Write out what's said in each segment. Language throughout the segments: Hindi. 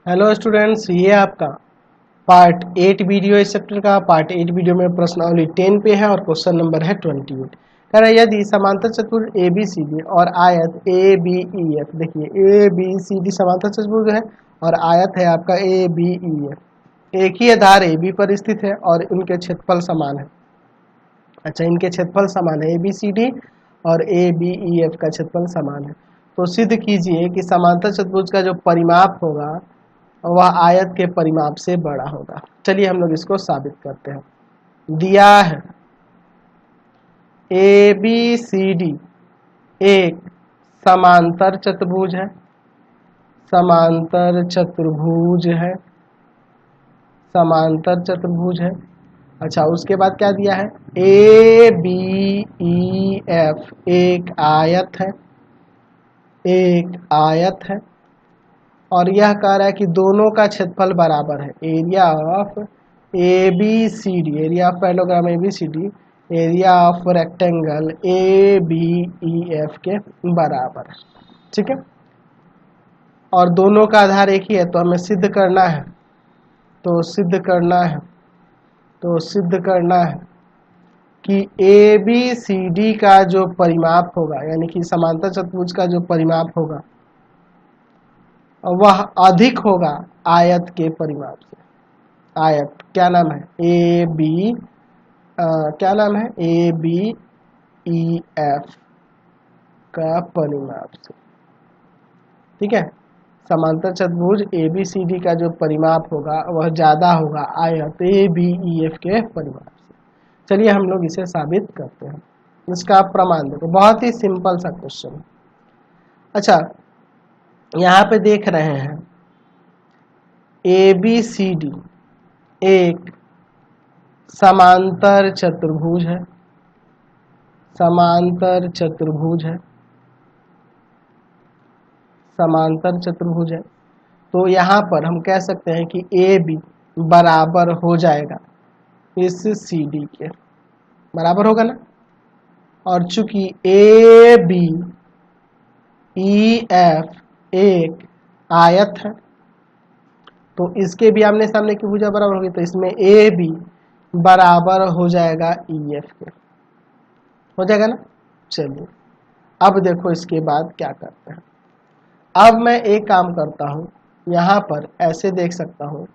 हेलो स्टूडेंट्स, ये आपका पार्ट 8 वीडियो इस चैप्टर का। पार्ट 8 वीडियो में प्रश्नावली 10 पे है और क्वेश्चन नंबर है 28। कह रहा है यदि समांतर चतुर्भुज ए बी सी डी और आयत ए बी ई एफ, देखिए ए बी सी डी समांतर चतुर्भुज है और आयत है आपका ए बी ई एफ, एक ही आधार ए बी पर स्थित है और इनके क्षेत्रफल समान है। अच्छा, इनके क्षेत्रफल समान है, ए बी सी डी और ए बी ई एफ का क्षेत्रफल समान है। तो सिद्ध कीजिए कि समांतर चतुर्भुज का जो परिमाप होगा वह आयत के परिमाप से बड़ा होगा। चलिए हम लोग इसको साबित करते हैं। दिया है ए बी सी डी एक समांतर चतुर्भुज है, समांतर चतुर्भुज है, समांतर चतुर्भुज है। अच्छा, उसके बाद क्या दिया है, ए बी ई एफ एक आयत है, एक आयत है। और यह कह रहा है कि दोनों का क्षेत्रफल बराबर है। Area of A B C D, area of parallelogram A B C D, area of rectangle A B E F के बराबर है। ठीक है, और दोनों का आधार एक ही है, तो हमें सिद्ध करना है, तो सिद्ध करना है, तो सिद्ध करना है कि ए बी सी डी का जो परिमाप होगा, यानी कि समांतर चतुर्भुज का जो परिमाप होगा वह अधिक होगा आयत के परिमाप से। आयत क्या नाम है, ए बी, क्या नाम है, ए बी ई एफ का परिमाप से। ठीक है, समांतर चतुर्भुज ए बी सी डी का जो परिमाप होगा वह ज़्यादा होगा आयत ए बी ई एफ के परिमाप से। चलिए हम लोग इसे साबित करते हैं। इसका प्रमाण देखो, बहुत ही सिंपल सा क्वेश्चन। अच्छा, यहाँ पे देख रहे हैं ए बी सी डी एक समांतर चतुर्भुज है, समांतर चतुर्भुज है, समांतर चतुर्भुज है। तो यहाँ पर हम कह सकते हैं कि ए बी बराबर हो जाएगा इस सी डी के, बराबर होगा ना। और चूंकि ए बी ई एफ एक आयत है तो इसके भी आमने सामने की भुजा बराबर होगी, तो इसमें ए बी बराबर हो जाएगा ई एफ के, हो जाएगा ना। चलिए अब देखो इसके बाद क्या करते हैं। अब मैं एक काम करता हूँ, यहाँ पर ऐसे देख सकता हूँ,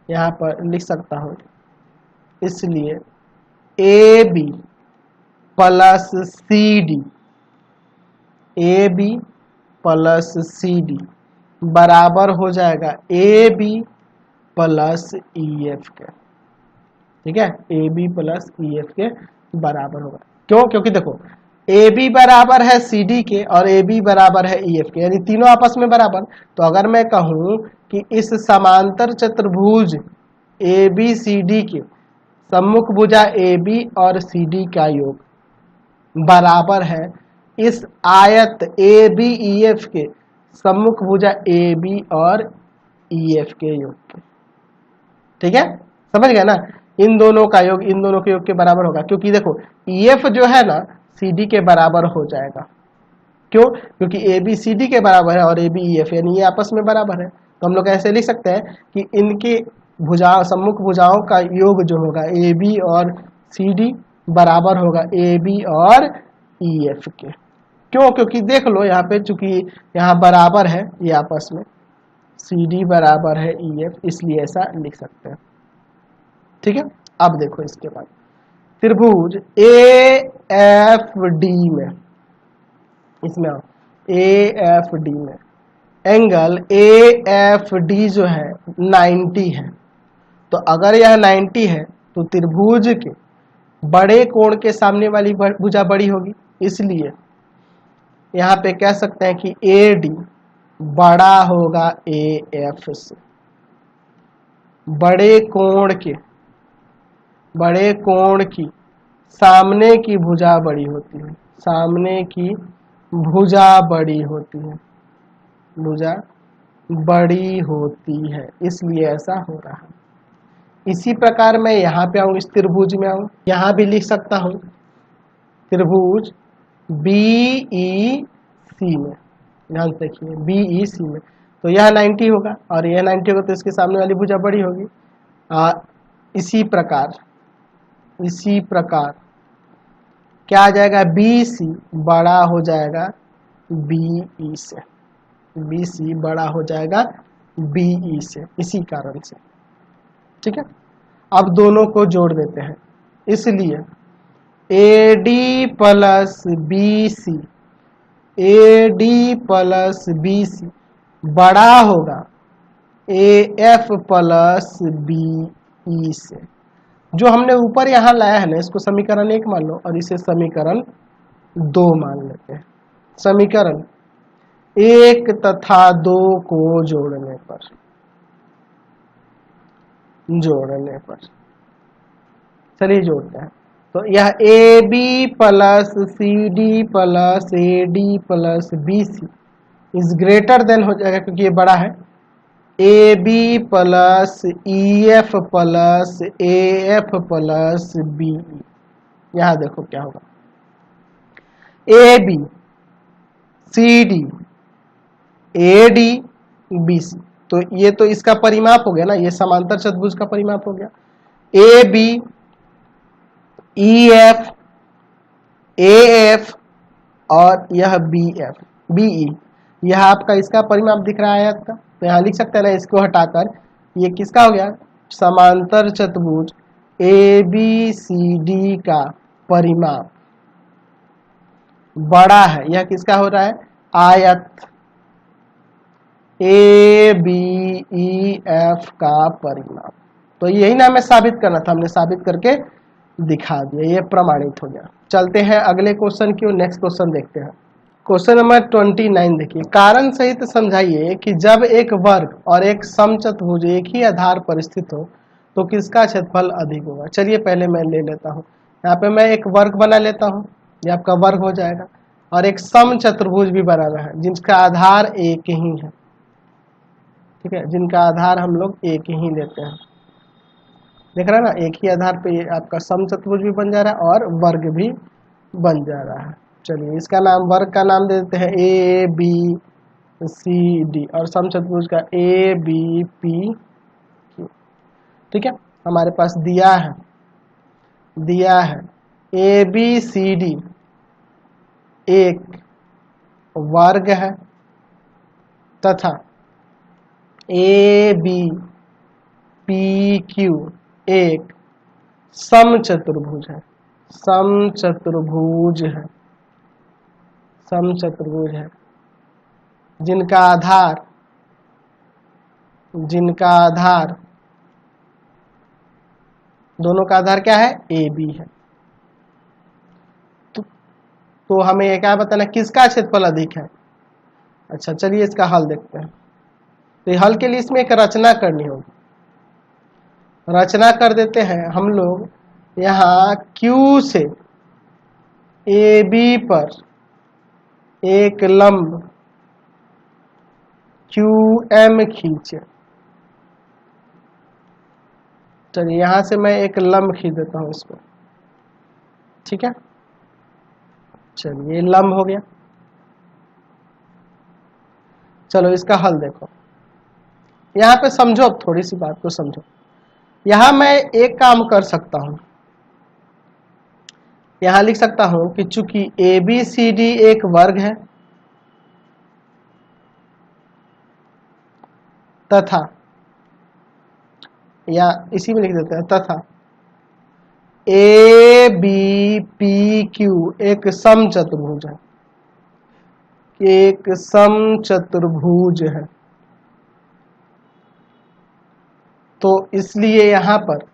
यहाँ पर लिख सकता हूँ, इसलिए A B plus C D, A B plus C D बराबर हो जाएगा A B plus E F के। ठीक है, A B plus E F के बराबर होगा। क्यों? क्योंकि देखो ए बी बराबर है सी डी के और ए बी बराबर है ई एफ के, यानी तीनों आपस में बराबर। तो अगर मैं कहूं कि इस समांतर चतुर्भुज ए बी सी डी के सम्मुख भुजा ए बी और सी डी का योग बराबर है इस आयत ए बी ई एफ के सम्मुख भुजा ए बी और ई एफ के योग के। ठीक है, समझ गया ना। इन दोनों का योग इन दोनों के योग के बराबर होगा, क्योंकि देखो ई एफ जो है ना सी डी के बराबर हो जाएगा। क्यों? क्योंकि ए बी सी डी के बराबर है और ए बी ई एफ, यानी ये आपस में बराबर है। तो हम लोग ऐसे लिख सकते हैं कि इनके भुजा सम्मुख भुजाओं का योग जो होगा ए बी और सी डी बराबर होगा ए बी और ई एफ के। क्यों? क्योंकि देख लो यहाँ पे चूंकि यहाँ बराबर है ये आपस में, सी डी बराबर है ई एफ, इसलिए ऐसा लिख सकते हैं। ठीक है, अब देखो इसके बाद त्रिभुज ए एफ डी में, इसमें आओ, ए एफ डी में एंगल ए एफ डी जो है 90 है। तो अगर यह 90 है तो त्रिभुज के बड़े कोण के सामने वाली भुजा बड़ी होगी, इसलिए यहाँ पे कह सकते हैं कि ए डी बड़ा होगा ए एफ से। बड़े कोण की सामने की भुजा बड़ी होती है, सामने की भुजा बड़ी होती है, भुजा बड़ी होती है, इसलिए ऐसा हो रहा है। इसी प्रकार मैं यहाँ पे आऊँ, इस त्रिभुज में आऊँ, यहाँ भी लिख सकता हूँ त्रिभुज बी ई सी में, ध्यान से देखिए बी ई सी में, तो यह 90 होगा और यह 90 होगा तो इसके सामने वाली भुजा बड़ी होगी। इसी प्रकार क्या आ जाएगा, BC बड़ा हो जाएगा BE से, BC बड़ा हो जाएगा BE से, इसी कारण से। ठीक है, अब दोनों को जोड़ देते हैं, इसलिए AD plus BC, AD plus BC बड़ा होगा AF प्लस BE से। जो हमने ऊपर यहाँ लाया है ना, इसको समीकरण 1 मान लो और इसे समीकरण 2 मान लेते हैं। समीकरण 1 तथा 2 को जोड़ने पर चलिए जोड़ते हैं। तो यह AB plus CD plus AD plus BC is greater than हो जाएगा, क्योंकि ये बड़ा है, AB plus EF plus AF plus BE। यहां देखो क्या होगा, AB CD AD BC, तो ये तो इसका परिमाप हो गया ना, ये समांतर चतुर्भुज का परिमाप हो गया। AB EF AF और यह BE, यह आपका इसका परिमाप दिख रहा है आपका, तो यहाँ लिख सकते हैं ना, इसको हटाकर ये किसका हो गया, समांतर चतुर्भुज ABCD का परिमाप बड़ा है। यह किसका हो रहा है, आयत ABEF का परिमाप। तो यही ना हमें साबित करना था, हमने साबित करके दिखा दिया, ये प्रमाणित हो गया। चलते हैं अगले क्वेश्चन की ओर, नेक्स्ट क्वेश्चन देखते हैं। क्वेश्चन नंबर 29 देखिए, कारण सहित समझाइए कि जब एक वर्ग और एक समचतुर्भुज एक ही आधार पर स्थित हो तो किसका क्षेत्रफल अधिक होगा। चलिए पहले मैं ले लेता हूँ, यहाँ पे मैं एक वर्ग बना लेता हूँ, ये आपका वर्ग हो जाएगा, और एक समचतुर्भुज भी बनाना है जिसका आधार एक ही है। ठीक है, जिनका आधार हम लोग एक ही लेते हैं, देख रहा है ना, एक ही आधार पे ये आपका समचतुर्भुज भी बन जा रहा है और वर्ग भी बन जा रहा है। चलिए इसका नाम, वर्ग का नाम दे देते हैं ABCD और समचतुर्भुज का ABPQ। ठीक है, हमारे पास दिया है ABCD एक वर्ग है तथा ABPQ एक समचतुर्भुज है, जिनका आधार दोनों का आधार क्या है, AB है। तो हमें ये क्या बताना, किसका क्षेत्रफल अधिक है। अच्छा चलिए इसका हल देखते हैं। तो हल के लिए इसमें एक रचना करनी होगी, रचना कर देते हैं हम लोग। यहाँ Q से AB पर एक लंब QM खींचे। चलिए यहां से मैं एक लंब खींच देता हूं इसको। ठीक है, चलिए लंब हो गया। चलो इसका हल देखो, यहाँ पे समझो, अब थोड़ी सी बात को समझो। यहां मैं एक काम कर सकता हूं, यहां लिख सकता हूं कि चूंकि ABCD एक वर्ग है तथा, या इसी में लिख देते हैं, तथा ABPQ एक समचतुर्भुज है, तो इसलिए यहां पर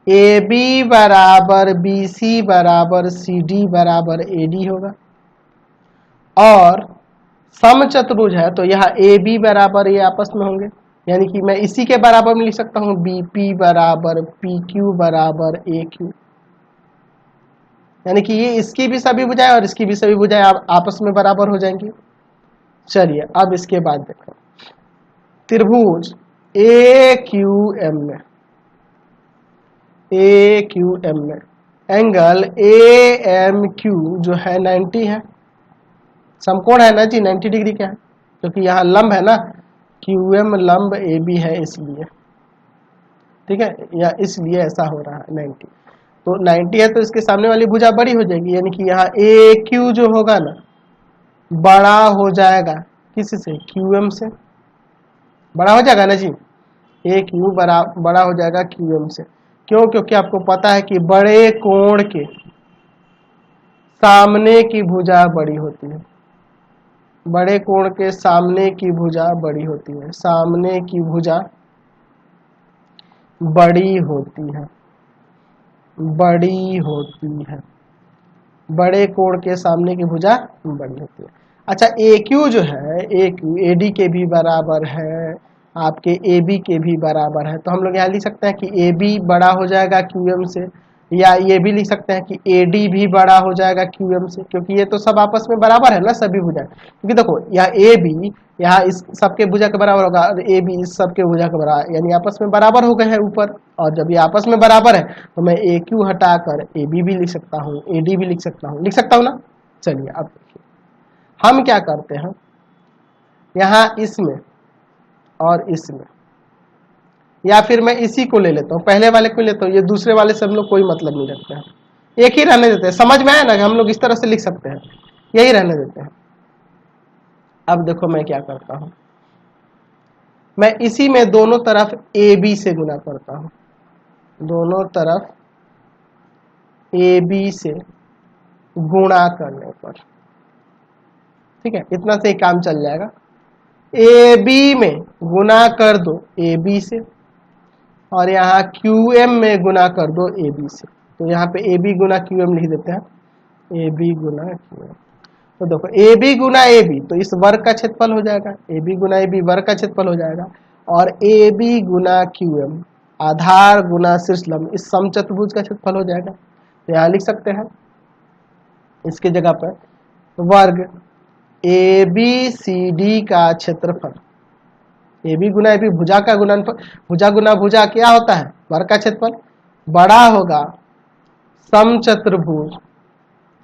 AB बराबर BC बराबर CD बराबर AD होगा। और समचतुर्भुज है तो यहाँ AB बराबर ये आपस में होंगे, यानी कि मैं इसी के बराबर में लिख सकता हूँ BP बराबर PQ बराबर AQ, यानी कि ये इसकी भी सभी भुजाएं और इसकी भी सभी भुजाएं आपस में बराबर हो जाएंगी। चलिए अब इसके बाद देखो, त्रिभुज AQM में एंगल AMQ जो है 90 है, समकोण है ना जी, 90 डिग्री का है, क्योंकि यहाँ लंब है ना, QM लंब AB है इसलिए, ठीक है, या इसलिए ऐसा हो रहा है 90। तो 90 है तो इसके सामने वाली भुजा बड़ी हो जाएगी, यानी कि यहाँ AQ जो होगा ना बड़ा हो जाएगा किससे, QM से, बड़ा हो जाएगा ना जी, AQ बड़ा हो जाएगा QM से। क्यों? क्योंकि आपको पता है कि बड़े कोण के सामने की भुजा बड़ी होती है, बड़े कोण के सामने की भुजा बड़ी होती है, सामने की भुजा बड़ी होती है, बड़ी होती है, बड़े कोण के सामने की भुजा बड़ी होती है। अच्छा AQ जो है, AQ AD के भी बराबर है, आपके AB के भी बराबर है, तो हम लोग यहाँ लिख सकते हैं कि AB बड़ा हो जाएगा QM से, या ये भी लिख सकते हैं कि AD भी बड़ा हो जाएगा QM से, क्योंकि ये तो सब आपस में बराबर है ना सभी भुजा। क्योंकि देखो यहाँ AB यहाँ इस सबके भुजा के बराबर होगा और AB इस सबके भुजा के बराबर, यानी आपस में बराबर हो गए हैं ऊपर। और जब ये आपस में बराबर है तो मैं AQ हटाकर AB भी लिख सकता हूँ, AD भी लिख सकता हूँ ना। चलिए अब देखिए हम क्या करते हैं, यहाँ इसमें और इसमें, या फिर मैं इसी को ले लेता हूँ, पहले वाले को लेता हूँ, ये दूसरे वाले से हम लोग कोई मतलब नहीं रखते हैं, एक ही रहने देते हैं। समझ में आया ना, हम लोग इस तरह से लिख सकते हैं, यही रहने देते हैं। अब देखो मैं क्या करता हूँ, मैं इसी में दोनों तरफ AB से गुना करता हूँ, दोनों तरफ AB से गुणा करने पर, ठीक है, इतना से ही काम चल जाएगा। AB में गुना कर दो AB से, और यहाँ QM में गुना कर दो AB से, तो यहाँ पे AB गुना QM लिख देते हैं, AB गुना QM। तो देखो AB गुना AB तो इस वर्ग का क्षेत्रफल हो जाएगा, AB गुना AB वर्ग का क्षेत्रफल हो जाएगा, और AB गुना QM आधार गुना शीर्ष लंब इस समचतुर्भुज का क्षेत्रफल हो जाएगा। तो यहाँ लिख सकते हैं इसके जगह पर वर्ग ABCD का क्षेत्रफल, AB गुना AB भुजा का गुणनफल, भुजा गुना भुजा क्या होता है, वर्ग का क्षेत्रफल, बड़ा होगा समचतुर्भुज,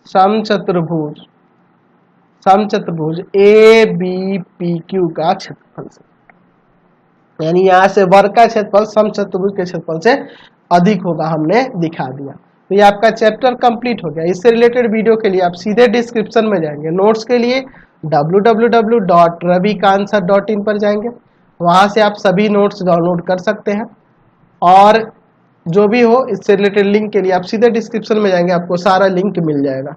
समचतुर्भुज समचतुर्भुज ABPQ का क्षेत्रफल से, यानी यहाँ से वर्ग का क्षेत्रफल समचतुर्भुज के क्षेत्रफल से अधिक होगा, हमने दिखा दिया। तो ये आपका चैप्टर कंप्लीट हो गया। इससे रिलेटेड वीडियो के लिए आप सीधे डिस्क्रिप्शन में जाएंगे, नोट्स के लिए www.ravikansar.in पर जाएंगे, वहां से आप सभी नोट्स डाउनलोड कर सकते हैं। और जो भी हो इससे रिलेटेड लिंक के लिए आप सीधे डिस्क्रिप्शन में जाएंगे, आपको सारा लिंक मिल जाएगा।